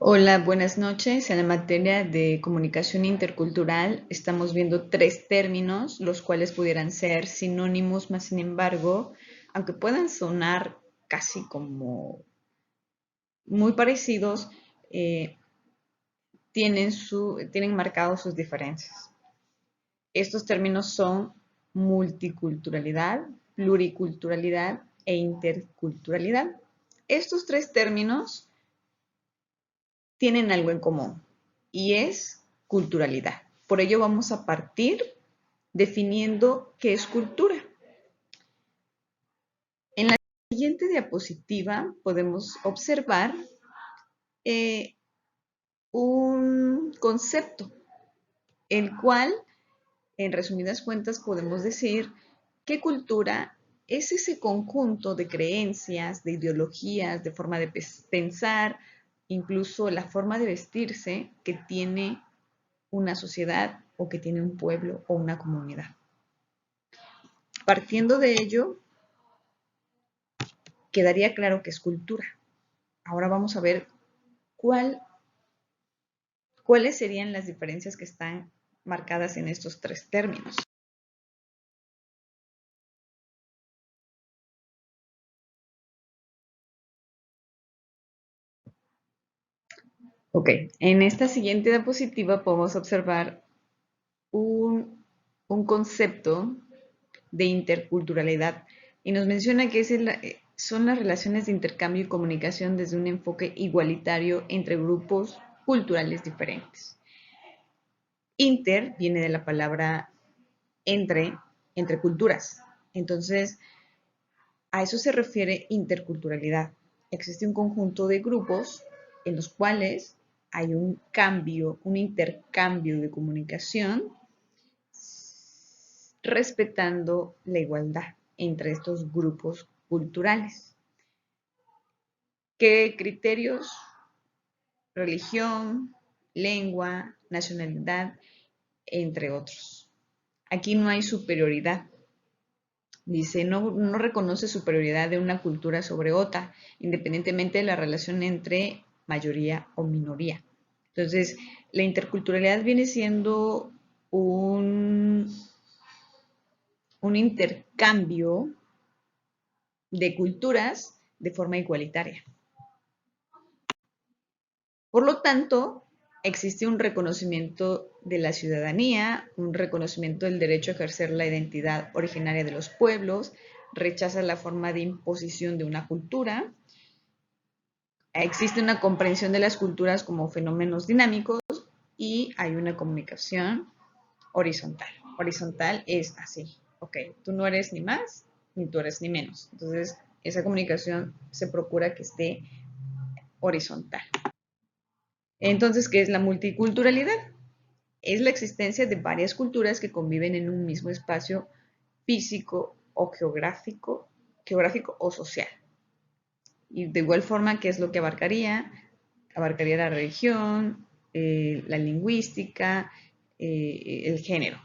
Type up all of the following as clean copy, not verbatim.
Hola, buenas noches. En la materia de comunicación intercultural estamos viendo tres términos, los cuales pudieran ser sinónimos, más sin embargo, aunque puedan sonar casi como muy parecidos, eh, tienen marcados sus diferencias. Estos términos son multiculturalidad, pluriculturalidad e interculturalidad. Estos tres términos tienen algo en común y es culturalidad. Por ello vamos a partir definiendo qué es cultura. En la siguiente diapositiva podemos observar eh, un concepto, el cual, en resumidas cuentas, podemos decir que cultura es ese conjunto de creencias, de ideologías, de forma de pensar, incluso la forma de vestirse que tiene una sociedad o que tiene un pueblo o una comunidad. Partiendo de ello, quedaría claro que es cultura. Ahora vamos a ver cuáles serían las diferencias que están marcadas en estos tres términos. Ok, en esta siguiente diapositiva podemos observar un concepto de interculturalidad y nos menciona que son las relaciones de intercambio y comunicación desde un enfoque igualitario entre grupos culturales diferentes. Inter viene de la palabra entre culturas. Entonces, a eso se refiere interculturalidad. Existe un conjunto de grupos en los cuales hay un cambio, un intercambio de comunicación respetando la igualdad entre estos grupos culturales. ¿Qué criterios? Religión, lengua, nacionalidad, entre otros. Aquí no hay superioridad. Dice, no reconoce superioridad de una cultura sobre otra, independientemente de la relación entre mayoría o minoría. Entonces, la interculturalidad viene siendo un intercambio de culturas de forma igualitaria. Por lo tanto, existe un reconocimiento de la ciudadanía, un reconocimiento del derecho a ejercer la identidad originaria de los pueblos, rechaza la forma de imposición de una cultura, existe una comprensión de las culturas como fenómenos dinámicos y hay una comunicación horizontal. Horizontal es así, ok, tú no eres ni más ni tú eres ni menos. Entonces, esa comunicación se procura que esté horizontal. Entonces, ¿qué es la multiculturalidad? Es la existencia de varias culturas que conviven en un mismo espacio físico o geográfico o social. Y de igual forma, ¿qué es lo que abarcaría? Abarcaría la religión, la lingüística, el género.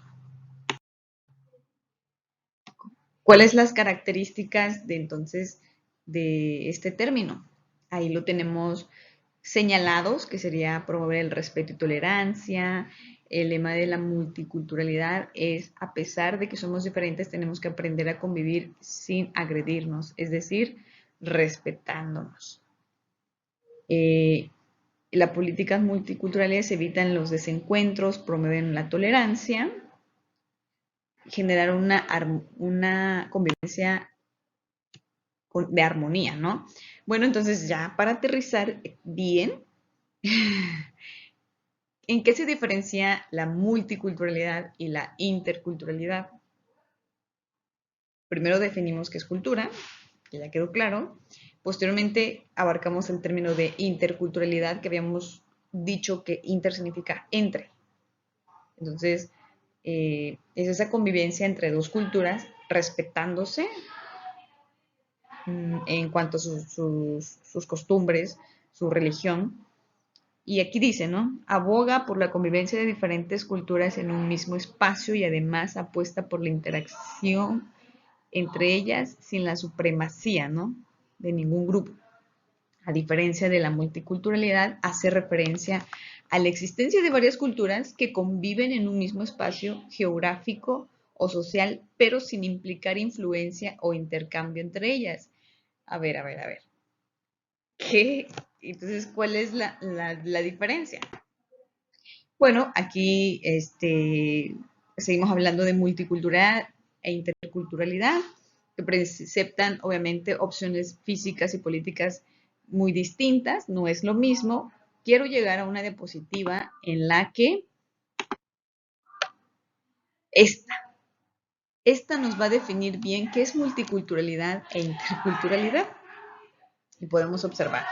¿Cuáles las características de entonces de este término? Ahí lo tenemos señalados, que sería promover el respeto y tolerancia. El lema de la multiculturalidad es, a pesar de que somos diferentes, tenemos que aprender a convivir sin agredirnos, es decir, respetándonos. Las políticas multiculturales evitan los desencuentros, promueven la tolerancia, generar una convivencia de armonía, ¿no? Bueno, entonces ya para aterrizar bien, ¿en qué se diferencia la multiculturalidad y la interculturalidad? Primero definimos qué es cultura, que ya quedó claro. Posteriormente abarcamos el término de interculturalidad, que habíamos dicho que inter significa entre. Entonces, es esa convivencia entre dos culturas respetándose en cuanto a sus costumbres, su religión. Y aquí dice, ¿no? Aboga por la convivencia de diferentes culturas en un mismo espacio y además apuesta por la interacción entre ellas sin la supremacía, ¿no? De ningún grupo. a diferencia de la multiculturalidad, hace referencia a la existencia de varias culturas que conviven en un mismo espacio geográfico o social, pero sin implicar influencia o intercambio entre ellas. A ver. ¿Qué? Entonces, ¿cuál es la diferencia? Bueno, aquí seguimos hablando de multiculturalidad e interculturalidad, que preceptan obviamente opciones físicas y políticas muy distintas, no es lo mismo. Quiero llegar a una diapositiva en la que esta nos va a definir bien qué es multiculturalidad e interculturalidad. Y podemos observar.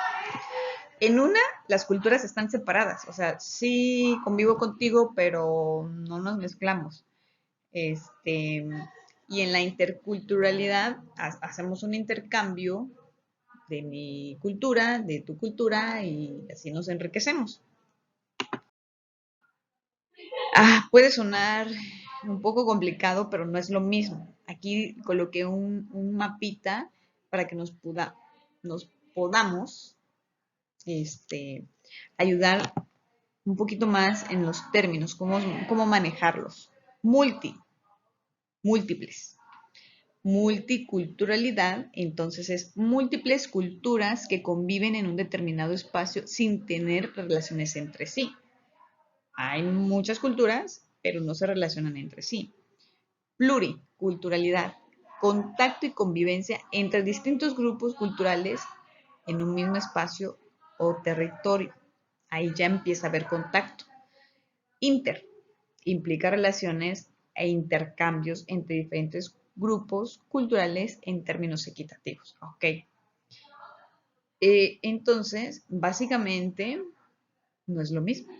En una, las culturas están separadas, o sea, sí convivo contigo, pero no nos mezclamos. Y en la interculturalidad hacemos un intercambio de mi cultura, de tu cultura, y así nos enriquecemos. Puede sonar un poco complicado, pero no es lo mismo. Aquí coloqué un mapita para que nos podamos ayudar un poquito más en los términos, cómo manejarlos. Múltiples. Multiculturalidad, entonces es múltiples culturas que conviven en un determinado espacio sin tener relaciones entre sí. Hay muchas culturas, pero no se relacionan entre sí. Pluriculturalidad, contacto y convivencia entre distintos grupos culturales en un mismo espacio o territorio. Ahí ya empieza a haber contacto. Inter, implica relaciones e intercambios entre diferentes grupos culturales en términos equitativos. Ok. Entonces, básicamente, no es lo mismo.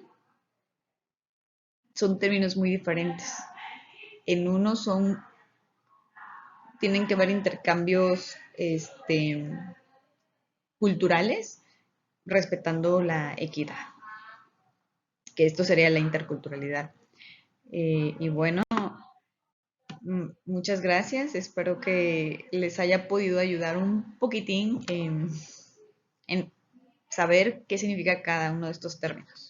Son términos muy diferentes. En uno tienen que haber intercambios culturales respetando la equidad, que esto sería la interculturalidad. Y bueno, muchas gracias. Espero que les haya podido ayudar un poquitín en saber qué significa cada uno de estos términos.